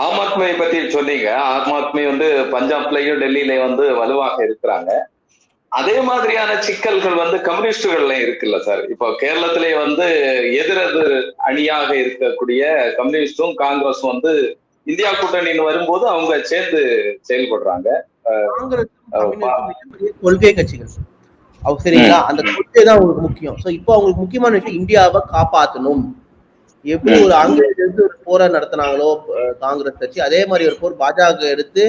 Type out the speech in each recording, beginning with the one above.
ஆம் ஆத்மியை பத்தி சொன்னீங்க. ஆம் ஆத்மி வந்து பஞ்சாப்லயும் டெல்லியிலயும் வந்து வலுவாக இருக்கிறாங்க. அதே மாதிரியான சிக்கல்கள் வந்து கம்யூனிஸ்டுகள்லயும் இருக்குல்ல சார். இப்போ கேரளத்திலே வந்து எதிரெதிர் அணியாக இருக்கக்கூடிய கம்யூனிஸ்டும் காங்கிரஸும் வந்து இந்தியா கூட்டணின்னு வரும்போது அவங்க சேர்ந்து செயல்படுறாங்க. கொள்கை கட்சிகள் சரிங்களா, அந்த கொள்கை தான் அவங்களுக்கு முக்கியம். சோ இப்போ அவங்களுக்கு முக்கியமான விஷயம் இந்தியாவை காப்பாற்றணும். எப்படி ஒரு ஆங்கிலேயர் எடுத்து ஒரு போரை நடத்தினாங்களோ காங்கிரஸ் கட்சி, அதே மாதிரி ஒரு போர் பாஜக எடுத்து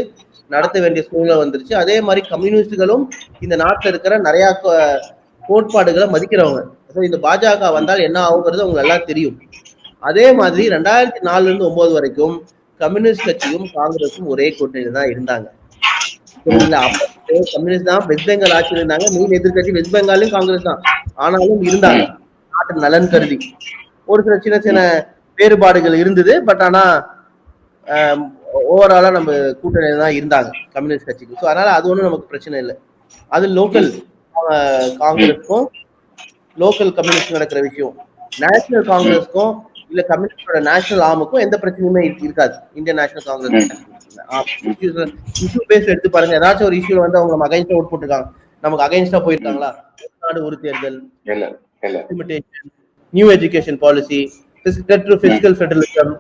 நடத்த வேண்டிய சூழ்நிலை வந்துருச்சு. அதே மாதிரி கம்யூனிஸ்டுகளும் இந்த நாட்டில் இருக்கிற நிறைய கோட்பாடுகளை மதிக்கிறவங்க. இந்த பாஜக வந்தால் என்ன ஆகுங்கிறது உங்களுக்கு எல்லாம் தெரியும். அதே மாதிரி 2004 இருந்து 2009 வரைக்கும் கம்யூனிஸ்ட் கட்சியும் காங்கிரஸும் ஒரே கூட்டணியில தான் இருந்தாங்க. கம்யூனிஸ்ட் தான் வெஸ்ட் பெங்கால் ஆட்சியில் இருந்தாங்க. மெயின் எதிர்கட்சி வெஸ்ட் பெங்காலும் காங்கிரஸ் தான். ஆனாலும் இருந்தாங்க நாட்டு நலன் கருதி. ஒரு சில சின்ன சின்ன வேறுபாடுகள் இருந்தது. பட் ஆனா ஓவராலா நம்ம கூட்டணியில தான் இருந்தாங்க கம்யூனிஸ்ட் கட்சிக்கு. ஸோ அதனால அது ஒன்றும் நமக்கு பிரச்சனை இல்லை. அது லோக்கல் காங்கிரஸ்க்கும் லோக்கல் கம்யூனிஸ்ட் நடக்கிற விஷயம். நேஷனல் காங்கிரஸ்க்கும் இல்ல கம்யூனிஸ்டோட நேஷனல் ஆர்முக்கும் எந்த பிரச்சனையுமே இருக்காது. இந்தியன் நேஷனல் காங்கிரஸ் இஷ்யூ பேஸ் எடுத்து பாருங்க. ஏதாச்சும் ஒரு இஷ்யூ வந்து அவங்க அகைன்ஸ்டா ஓட் போட்டுருக்காங்க, நமக்கு அகைன்ஸ்டா போயிருக்காங்களா? நாடு ஒரு தேர்தல், new education policy, physical federalism,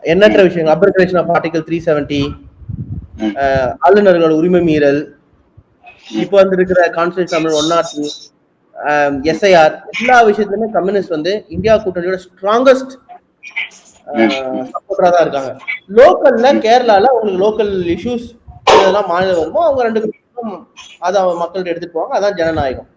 எண்ணற்ற விஷயங்கள், அப்ரிகேஷன் ஆஃப் ஆர்டிகல் 370, ஆளுநர்களோட உரிமை மீறல், இப்போ வந்து இருக்கிற கான்ஸ்டிடியூஷன் 103, எஸ்ஐஆர், எல்லா விஷயத்துலயுமே கம்யூனிஸ்ட் வந்து இந்தியா கூட்டணியோட ஸ்ட்ராங்கஸ்ட் சப்போர்ட்டரா தான் இருக்காங்க. லோக்கல்ல கேரளால உங்களுக்கு லோக்கல் இஷ்யூஸ் இதெல்லாம் மாநிலம் வருமோ அவங்க ரெண்டு பேரும் அதை மக்கள்கிட்ட எடுத்துட்டு போவாங்க. அதான் ஜனநாயகம்.